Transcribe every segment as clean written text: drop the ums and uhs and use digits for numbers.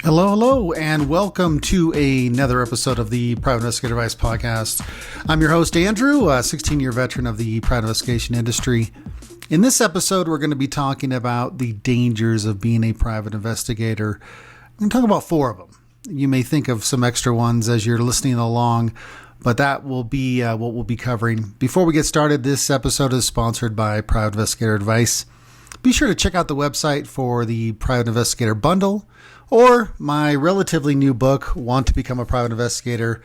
Hello, and welcome to another episode of the Private Investigator Advice Podcast. I'm your host, Andrew, a 16-year veteran of the private investigation industry. In this episode, we're going to be talking about the dangers of being a private investigator. I'm going to talk about four of them. You may think of some extra ones as you're listening along, but that will be what we'll be covering. Before we get started, this episode is sponsored by Private Investigator Advice. Be sure to check out the website for the Private Investigator Bundle or my relatively new book, Want to Become a Private Investigator.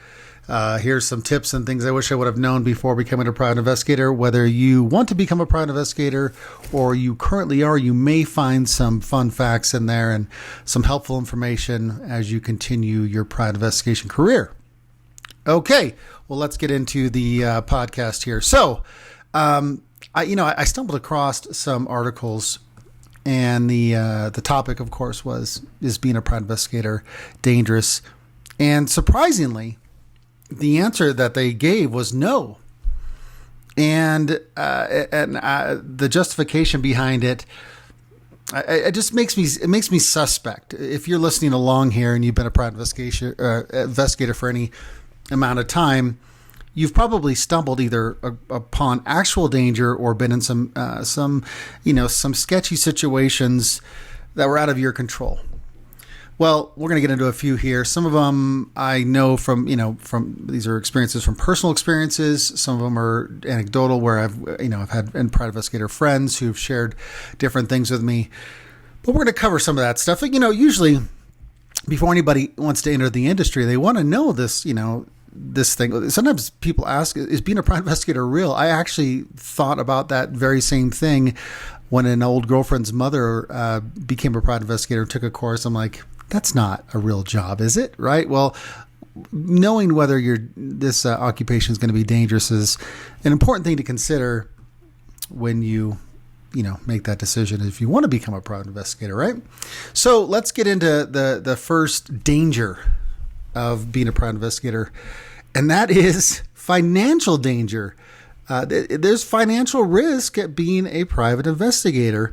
Here's some tips and things I wish I would have known before becoming a private investigator. Whether you want to become a private investigator or you currently are, you may find some fun facts in there and some helpful information as you continue your private investigation career. Okay, well, let's get into the podcast here. So, I stumbled across some articles, and the topic, of course, is being a private investigator dangerous? And surprisingly, the answer that they gave was no. And the justification behind it, it just makes me suspect. If you're listening along here and you've been a private investigator for any amount of time, you've probably stumbled either upon actual danger or been in some sketchy situations that were out of your control. Well, we're going to get into a few here. Some of them I know from these are experiences from personal experiences. Some of them are anecdotal, where I've had private investigator friends who've shared different things with me. But we're going to cover some of that stuff. Usually before anybody wants to enter the industry, they want to know this thing. Sometimes people ask, is being a private investigator real? I actually thought about that very same thing when an old girlfriend's mother became a private investigator and took a course. I'm like, that's not a real job, is it? Right? Well, knowing whether this occupation is going to be dangerous is an important thing to consider when you make that decision if you want to become a private investigator, right? So let's get into the first danger of being a private investigator, and that is financial danger. There's financial risk at being a private investigator,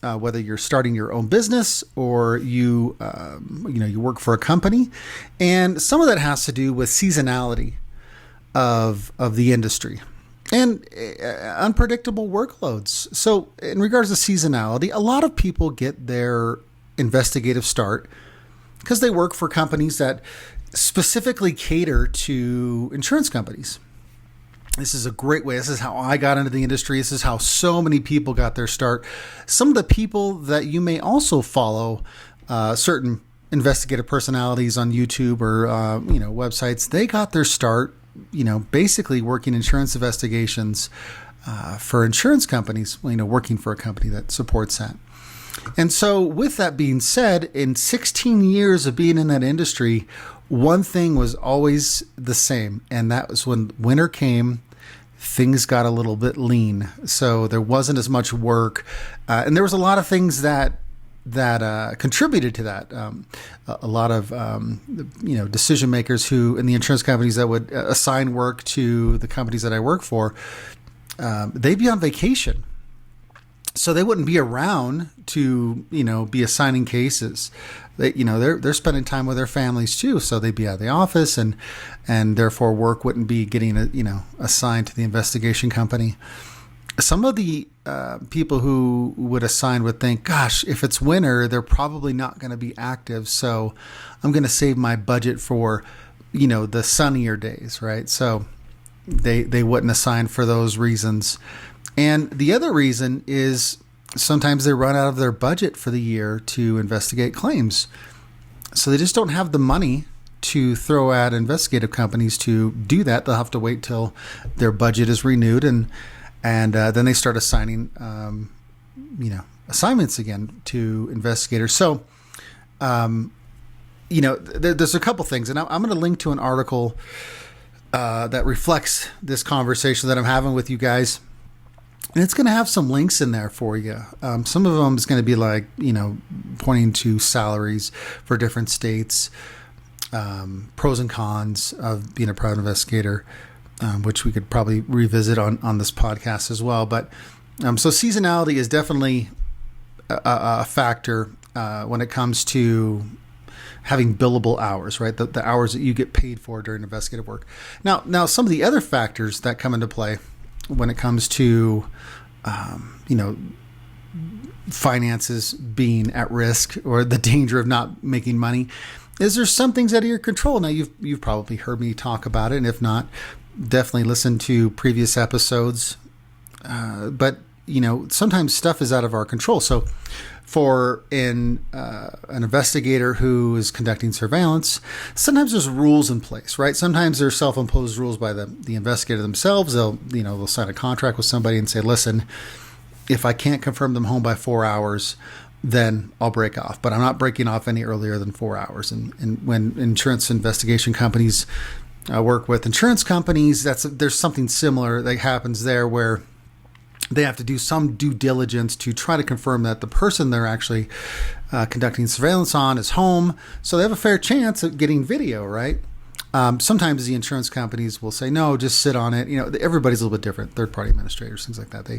whether you're starting your own business or you work for a company, and some of that has to do with seasonality of the industry and unpredictable workloads. So, in regards to seasonality, a lot of people get their investigative start because they work for companies that specifically cater to insurance companies. This is a great way. This is how I got into the industry. This is how so many people got their start. Some of the people that you may also follow, certain investigative personalities on YouTube or websites, they got their start, basically working insurance investigations for insurance companies. Working for a company that supports that. And so with that being said, in 16 years of being in that industry, one thing was always the same. And that was when winter came, things got a little bit lean. So there wasn't as much work. And there was a lot of things that contributed to that. A lot of, decision makers who in the insurance companies that would assign work to the companies that I work for, they'd be on vacation. So they wouldn't be around to, be assigning cases. They're spending time with their families too. So they'd be out of the office and therefore work wouldn't be getting, assigned to the investigation company. Some of the people who would assign would think, gosh, if it's winter, they're probably not going to be active. So I'm going to save my budget for, the sunnier days, right? So they wouldn't assign for those reasons. And the other reason is sometimes they run out of their budget for the year to investigate claims. So they just don't have the money to throw at investigative companies to do that. They'll have to wait till their budget is renewed and then they start assigning, assignments again to investigators. So, there's a couple things, and I'm going to link to an article that reflects this conversation that I'm having with you guys. And it's going to have some links in there for you. Some of them is going to be like, pointing to salaries for different states, pros and cons of being a private investigator, which we could probably revisit on this podcast as well. But so seasonality is definitely a factor when it comes to having billable hours, right? The hours that you get paid for during investigative work. Now, some of the other factors that come into play when it comes to, finances being at risk or the danger of not making money is there's some things out of your control. Now, you've probably heard me talk about it, and if not, definitely listen to previous episodes. But sometimes stuff is out of our control. So for an investigator who is conducting surveillance, sometimes there's rules in place, right? Sometimes there's self-imposed rules by the investigator themselves. They'll sign a contract with somebody and say, listen, if I can't confirm them home by 4 hours, then I'll break off. But I'm not breaking off any earlier than 4 hours. And when insurance investigation companies work with insurance companies, there's something similar that happens there where they have to do some due diligence to try to confirm that the person they're actually conducting surveillance on is home. So they have a fair chance of getting video, right? Sometimes the insurance companies will say, no, just sit on it. Everybody's a little bit different. Third-party administrators, things like that.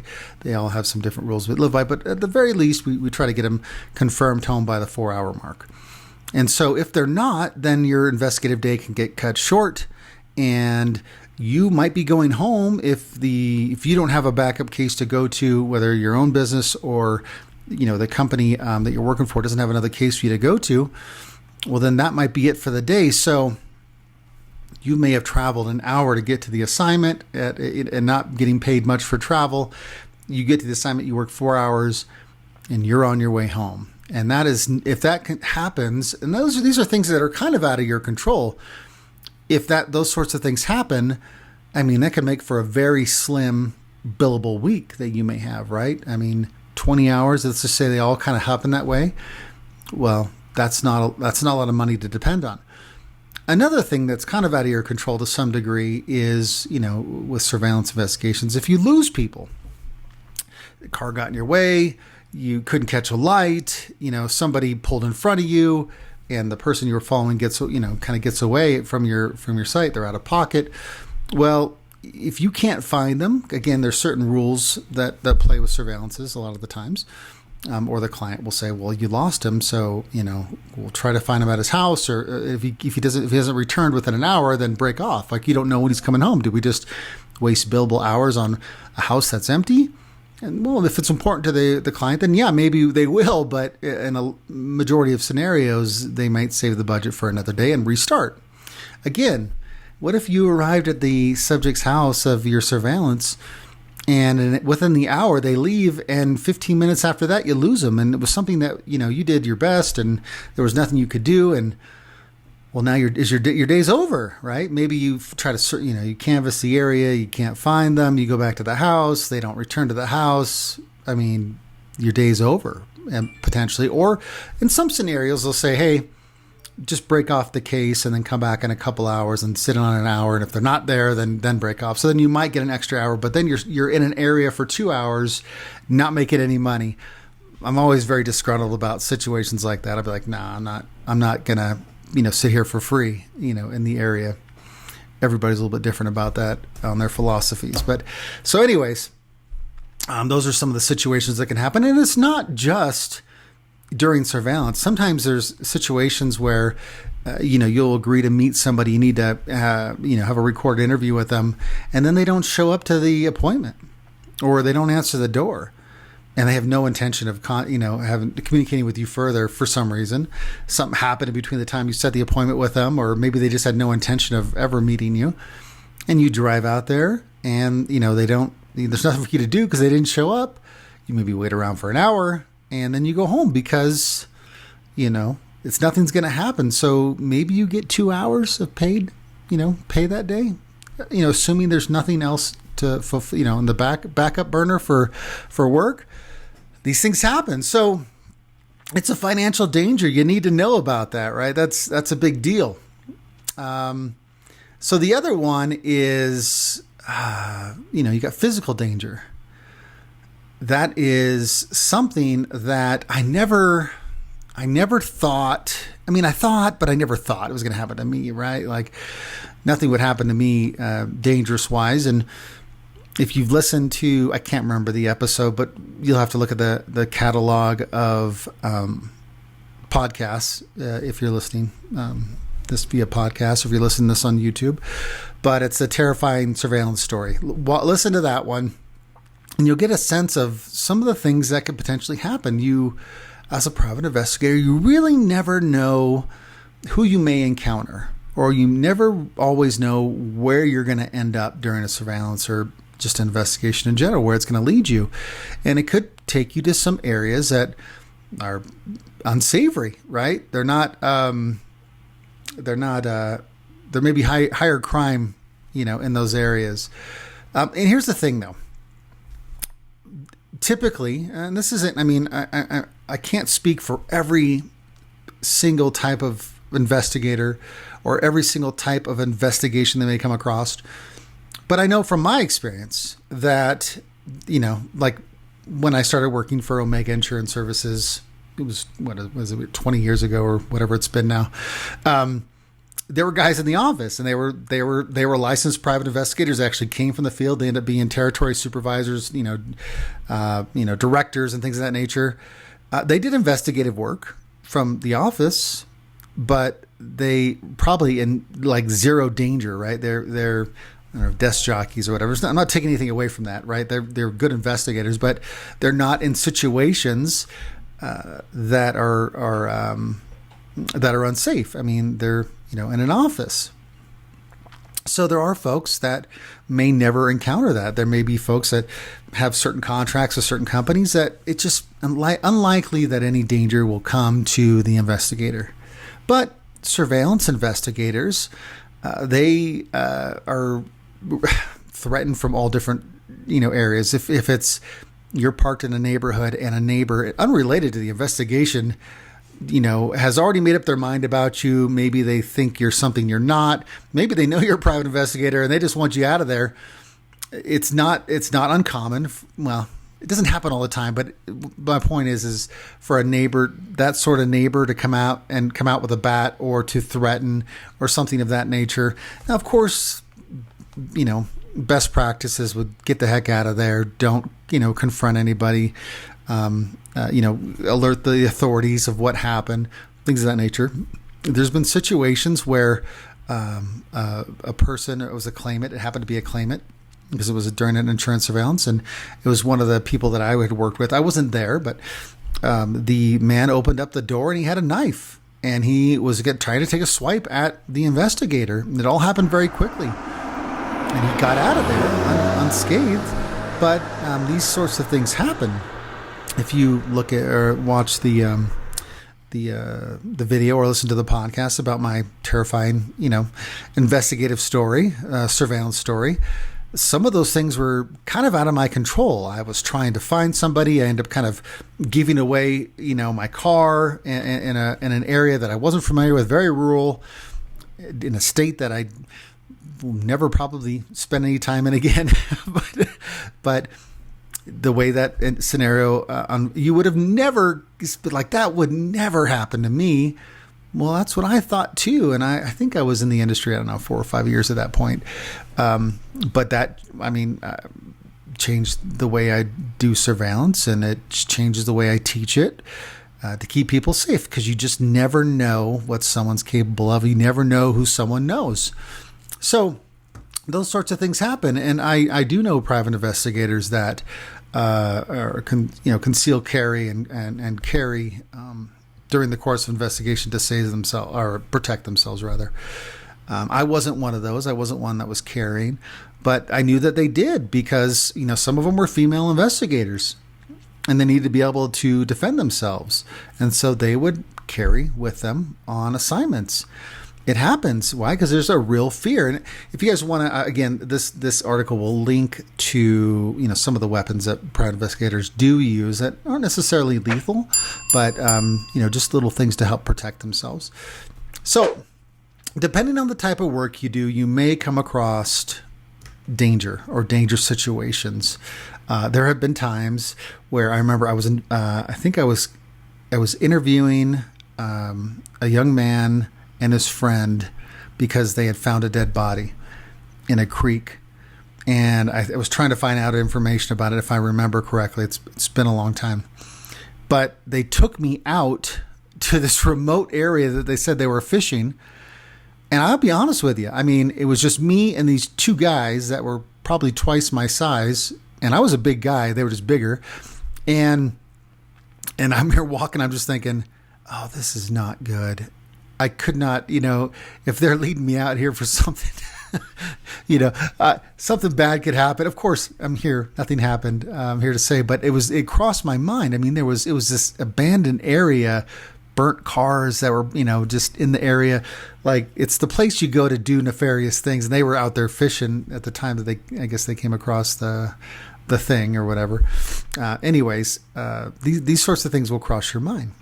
They all have some different rules we live by. But at the very least, we try to get them confirmed home by the 4-hour mark. And so if they're not, then your investigative day can get cut short, and you might be going home if you don't have a backup case to go to, whether your own business or the company that you're working for doesn't have another case for you to go to. Well, then that might be it for the day. So you may have traveled an hour to get to the assignment and not getting paid much for travel. You get to the assignment, you work 4 hours, and you're on your way home. And that is, if that happens, and these are things that are kind of out of your control. If those sorts of things happen, I mean, that could make for a very slim billable week that you may have, right? I mean, 20 hours, let's just say they all kind of happen that way. Well, that's not a lot of money to depend on. Another thing that's kind of out of your control to some degree is, with surveillance investigations, if you lose people, the car got in your way, you couldn't catch a light, somebody pulled in front of you, and the person you were following gets away from your sight. They're out of pocket. Well, if you can't find them, again, there's certain rules that play with surveillances a lot of the times. Or the client will say, well, you lost him, so we'll try to find him at his house, or if he hasn't returned within an hour, then break off. Like, you don't know when he's coming home. Do we just waste billable hours on a house that's empty? And well, if it's important to the client, then yeah, maybe they will. But in a majority of scenarios, they might save the budget for another day and restart. Again, what if you arrived at the subject's house of your surveillance, and within the hour they leave, and 15 minutes after that you lose them, and it was something that you did your best, and there was nothing you could do, and well, now your day's over, right? Maybe you try to you canvass the area, you can't find them, you go back to the house, they don't return to the house. I mean, your day's over, and potentially, or in some scenarios they'll say, hey, just break off the case and then come back in a couple hours and sit on an hour. And if they're not there, then break off. So then you might get an extra hour, but then you're in an area for 2 hours, not making any money. I'm always very disgruntled about situations like that. I'll be like, nah, I'm not gonna, sit here for free, in the area. Everybody's a little bit different about that on their philosophies. But so anyways, those are some of the situations that can happen. And it's not just during surveillance. Sometimes there's situations where, you'll agree to meet somebody. You need to, have a recorded interview with them, and then they don't show up to the appointment, or they don't answer the door, and they have no intention of, communicating with you further for some reason. Something happened between the time you set the appointment with them, or maybe they just had no intention of ever meeting you, and you drive out there, and there's nothing for you to do because they didn't show up. You maybe wait around for an hour, and then you go home because, nothing's going to happen. So maybe you get 2 hours of paid, pay that day, assuming there's nothing else to fulfill, in the backup burner for work. These things happen. So it's a financial danger. You need to know about that, right? That's a big deal. So the other one is, you got physical danger. That is something that I never thought. I mean, I thought, but I never thought it was going to happen to me, right? Like, nothing would happen to me dangerous wise. And if you've listened to, I can't remember the episode, but you'll have to look at the catalog of podcasts, if you're listening this via podcast, if you're listening to this on YouTube. But it's a terrifying surveillance story. Listen to that one, and you'll get a sense of some of the things that could potentially happen. You, as a private investigator, you really never know who you may encounter, or you never always know where you're going to end up during a surveillance or just an investigation in general, where it's going to lead you. And it could take you to some areas that are unsavory, right? There may be higher crime, in those areas. And here's the thing, though. Typically, and this isn't, I can't speak for every single type of investigator or every single type of investigation they may come across, but I know from my experience that, like when I started working for Omega Insurance Services, it was, 20 years ago or whatever it's been now. There were guys in the office, and they were licensed private investigators. They actually came from the field. They ended up being territory supervisors, directors and things of that nature. They did investigative work from the office, but they probably in like zero danger, right? They're desk jockeys or whatever. I'm not taking anything away from that, right? They're good investigators, but they're not in situations that are unsafe. They're in an office. So there are folks that may never encounter that. There may be folks that have certain contracts with certain companies that it's just unlikely that any danger will come to the investigator. But surveillance investigators, they are threatened from all different areas. If it's you're parked in a neighborhood and a neighbor unrelated to the investigation has already made up their mind about you. Maybe they think you're something you're not. Maybe they know you're a private investigator and they just want you out of there. It's not uncommon. Well, it doesn't happen all the time, but my point is for a neighbor, that sort of neighbor to come out with a bat or to threaten or something of that nature. Now, of course, best practices would get the heck out of there. Don't, confront anybody. Alert the authorities of what happened, things of that nature. There's been situations where a person, it was a claimant, it happened to be a claimant because it was during an insurance surveillance, and it was one of the people that I had worked with. I wasn't there, but the man opened up the door and he had a knife, and he was trying to take a swipe at the investigator. And it all happened very quickly, and he got out of there unscathed. But these sorts of things happen. If you look at or watch the video or listen to the podcast about my terrifying, investigative story, surveillance story, some of those things were kind of out of my control. I was trying to find somebody. I ended up kind of giving away, my car in an area that I wasn't familiar with, very rural, in a state that I will never probably spend any time in again. but the way that scenario, you would have never, like, that would never happen to me. Well, that's what I thought too. And I think I was in the industry, 4 or 5 years at that point. But that, changed the way I do surveillance, and it changes the way I teach it to keep people safe, because you just never know what someone's capable of. You never know who someone knows. So those sorts of things happen. And I do know private investigators that conceal carry and carry during the course of investigation to save themselves or protect themselves, rather. I wasn't one of those. I wasn't one that was carrying, but I knew that they did, because some of them were female investigators, and they needed to be able to defend themselves, and so they would carry with them on assignments. It happens. Why? Because there's a real fear. And if you guys want to, again, this article will link to some of the weapons that private investigators do use that aren't necessarily lethal, but just little things to help protect themselves. So, depending on the type of work you do, you may come across danger or dangerous situations. There have been times where I remember I was in, I was interviewing a young man and his friend because they had found a dead body in a creek. And I was trying to find out information about it, if I remember correctly. It's been a long time. But they took me out to this remote area that they said they were fishing. And I'll be honest with you. I mean, it was just me and these two guys that were probably twice my size. And I was a big guy. They were just bigger. And I'm here walking. I'm just thinking, oh, this is not good. I could not, if they're leading me out here for something, something bad could happen. Of course, I'm here. Nothing happened. I'm here to say, but it crossed my mind. I mean, it was this abandoned area, burnt cars that were, just in the area. Like, it's the place you go to do nefarious things. And they were out there fishing at the time that I guess they came across the thing or whatever. These sorts of things will cross your mind,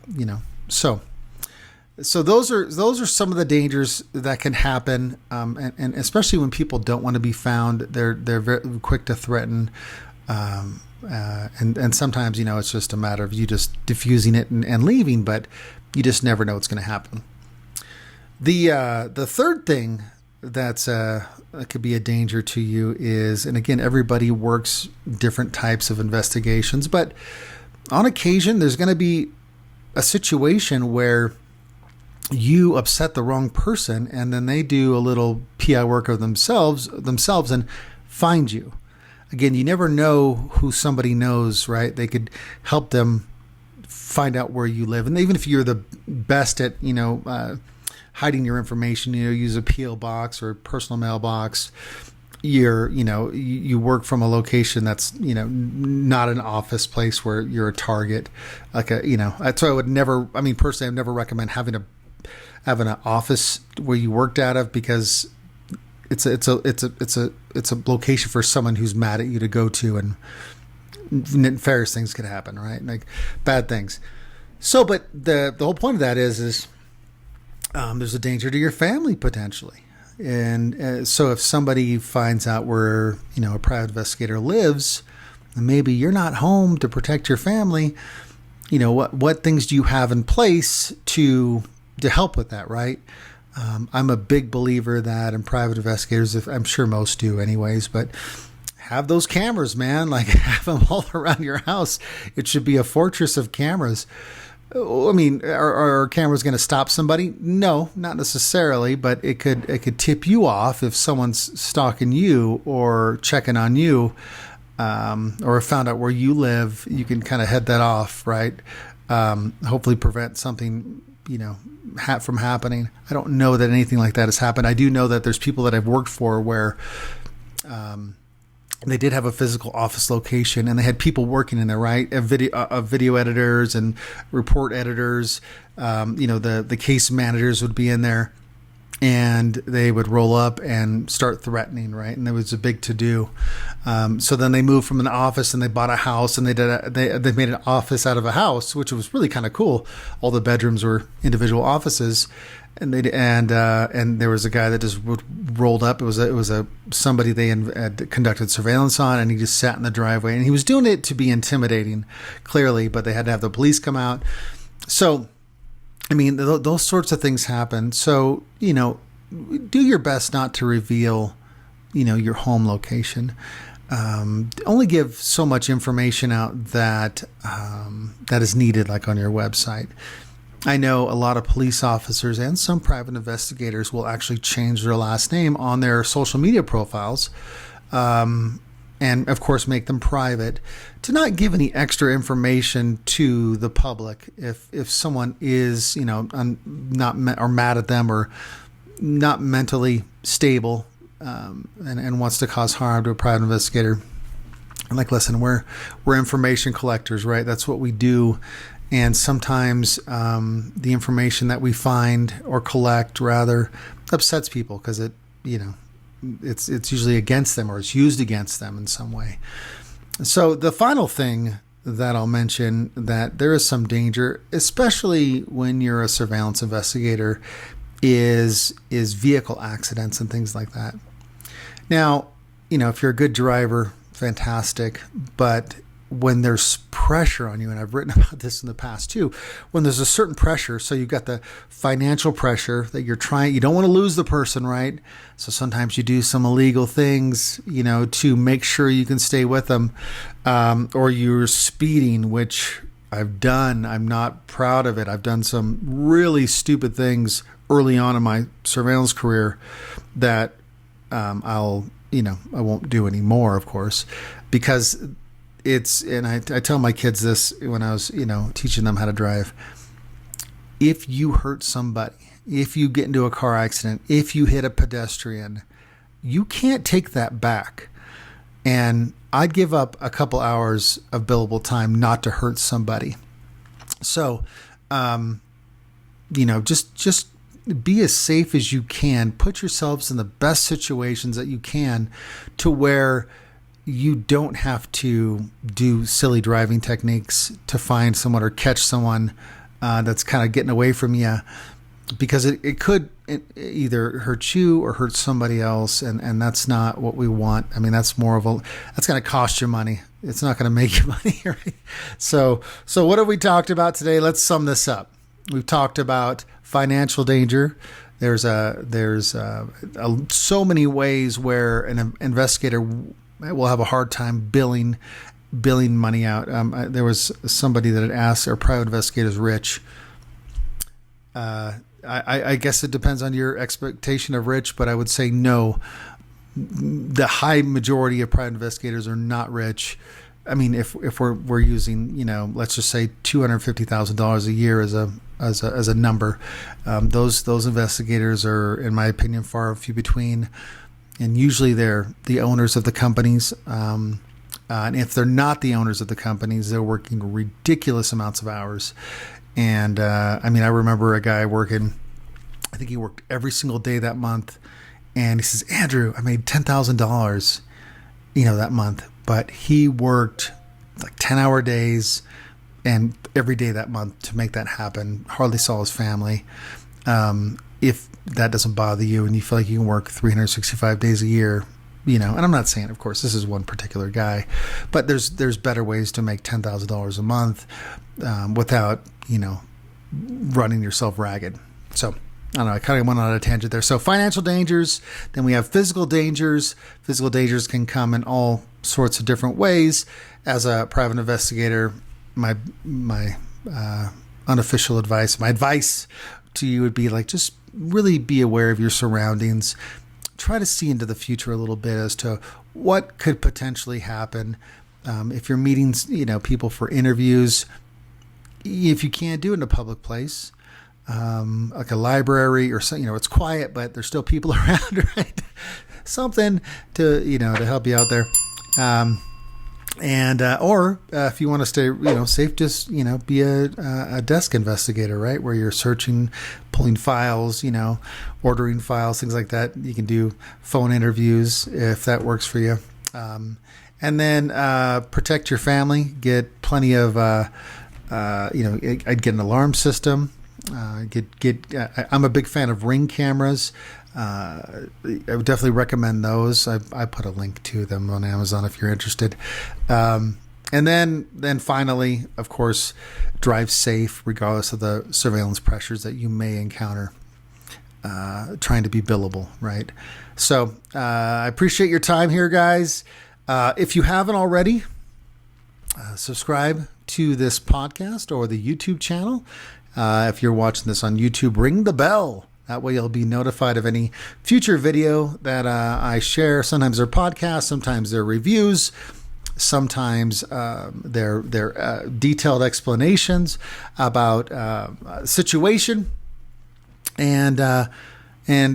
So those are some of the dangers that can happen, and especially when people don't want to be found, they're very quick to threaten, and sometimes it's just a matter of you just diffusing it and leaving, but you just never know what's going to happen. The third thing that could be a danger to you is, and again, everybody works different types of investigations, but on occasion there's going to be a situation where you upset the wrong person, and then they do a little PI work of themselves and find you. Again, you never know who somebody knows, right? They could help them find out where you live. And even if you're the best at, hiding your information, use a PO box or a personal mailbox, you work from a location that's, not an office place where you're a target. So I would never, personally, I'd never recommend having an office where you worked out of, because it's a location for someone who's mad at you to go to, and nefarious things could happen, right? Like bad things. So, but the whole point of that is there's a danger to your family potentially. And so if somebody finds out where, a private investigator lives, and maybe you're not home to protect your family, what things do you have in place to help with that, right? I'm a big believer that in private investigators, I'm sure most do anyways, but have those cameras, man. Like, have them all around your house. It should be a fortress of cameras. Are cameras going to stop somebody? No, not necessarily, but it could tip you off if someone's stalking you or checking on you, or found out where you live. You can kind of head that off, right? Hopefully prevent something, from happening. I don't know that anything like that has happened. I do know that there's people that I've worked for where they did have a physical office location, and they had people working in there, right? Video editors and report editors. The case managers would be in there, and they would roll up and start threatening, right? And there was a big to-do. So then they moved from an office, and they bought a house, and they made an office out of a house, which was really kind of cool. All the bedrooms were individual offices, and there was a guy that just rolled up. It was somebody they had conducted surveillance on, and he just sat in the driveway, and he was doing it to be intimidating, clearly, but they had to have the police come out. So, those sorts of things happen. So, do your best not to reveal, your home location. Only give so much information out that is needed, like on your website. I know a lot of police officers and some private investigators will actually change their last name on their social media profiles, and of course make them private, to not give any extra information to the public. If someone is, or mad at them, or not mentally stable, and wants to cause harm to a private investigator, like, listen, we're information collectors, right? That's what we do. And sometimes the information that we find, or collect rather, upsets people because it's usually against them, or it's used against them in some way. So the final thing that I'll mention, that there is some danger, especially when you're a surveillance investigator, is vehicle accidents and things like that. Now, if you're a good driver, fantastic, but when there's pressure on you, and I've written about this in the past too, when there's a certain pressure, so you've got the financial pressure that you don't want to lose the person, right? So sometimes you do some illegal things, to make sure you can stay with them, or you're speeding, which, done. I'm not proud of it. I've done some really stupid things early on in my surveillance career that I won't do anymore, of course, because and I tell my kids this when I was, teaching them how to drive. If you hurt somebody, if you get into a car accident, if you hit a pedestrian, you can't take that back. And I'd give up a couple hours of billable time not to hurt somebody. So, just be as safe as you can. Put yourselves in the best situations that you can to where you don't have to do silly driving techniques to find someone or catch someone that's kind of getting away from you, because it could either hurt you or hurt somebody else, and that's not what we want. I mean, that's going to cost you money. It's not going to make you money, right? So what have we talked about today? Let's sum this up. We've talked about financial danger. There's so many ways where an investigator will have a hard time billing money out. There was somebody that had asked, are private investigators rich? I guess it depends on your expectation of rich, but I would say no. The high majority of private investigators are not rich. I mean, if we're using, let's just say $250,000 a year as a number, those investigators are, in my opinion, far and few between, and usually they're the owners of the companies. And if they're not the owners of the companies, they're working ridiculous amounts of hours. And I remember a guy working, I think he worked every single day that month. And he says, Andrew, I made $10,000, that month. But he worked like 10-hour days and every day that month to make that happen. Hardly saw his family. If that doesn't bother you and you feel like you can work 365 days a year, and I'm not saying, of course, this is one particular guy, but there's better ways to make $10,000 a month without, running yourself ragged. So I don't know, I kind of went on a tangent there. So financial dangers, then we have physical dangers. Physical dangers can come in all sorts of different ways. As a private investigator, my unofficial advice, my advice to you would be just really be aware of your surroundings. Try to see into the future a little bit as to what could potentially happen. If you're meeting, people for interviews, if you can't do it in a public place, like a library or something, it's quiet, but there's still people around, right? Something to, to help you out there. Or if you want to stay, safe, just, be a desk investigator, right? Where you're searching, pulling files, ordering files, things like that. You can do phone interviews if that works for you. And then protect your family. Get plenty of, I'd get an alarm system. I'm a big fan of Ring cameras. I would definitely recommend those. I put a link to them on Amazon if you're interested. And then finally, of course, drive safe regardless of the surveillance pressures that you may encounter trying to be billable, right? So I appreciate your time here, guys. If you haven't already, subscribe to this podcast or the YouTube channel. If you're watching this on YouTube, ring the bell. That way you'll be notified of any future video that I share. Sometimes they're podcasts, sometimes they're reviews, sometimes they're detailed explanations about a situation. And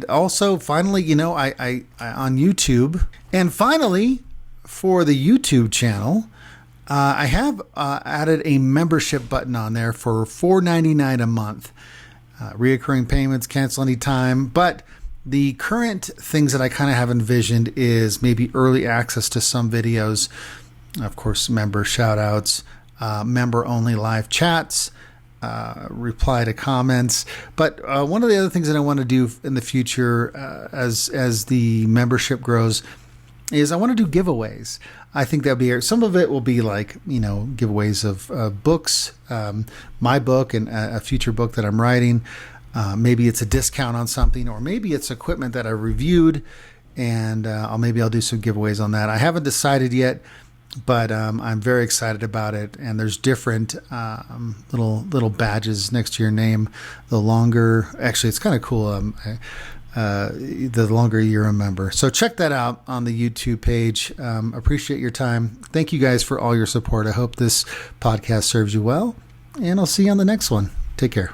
also, finally, I on YouTube. And finally, for the YouTube channel, I have added a membership button on there for $4.99 a month. Reoccurring payments, cancel anytime. But the current things that I kind of have envisioned is maybe early access to some videos. Of course, member shout outs, member only live chats, reply to comments. But one of the other things that I want to do in the future as the membership grows is I want to do giveaways. I think that'll be, some of it will be like, giveaways of books, my book and a future book that I'm writing. Maybe it's a discount on something, or maybe it's equipment that I reviewed, and I'll do some giveaways on that. I haven't decided yet. but I'm very excited about it. And there's different little badges next to your name. The longer, actually, it's kind of cool. The longer you're a member. So check that out on the YouTube page. Appreciate your time. Thank you guys for all your support. I hope this podcast serves you well, and I'll see you on the next one. Take care.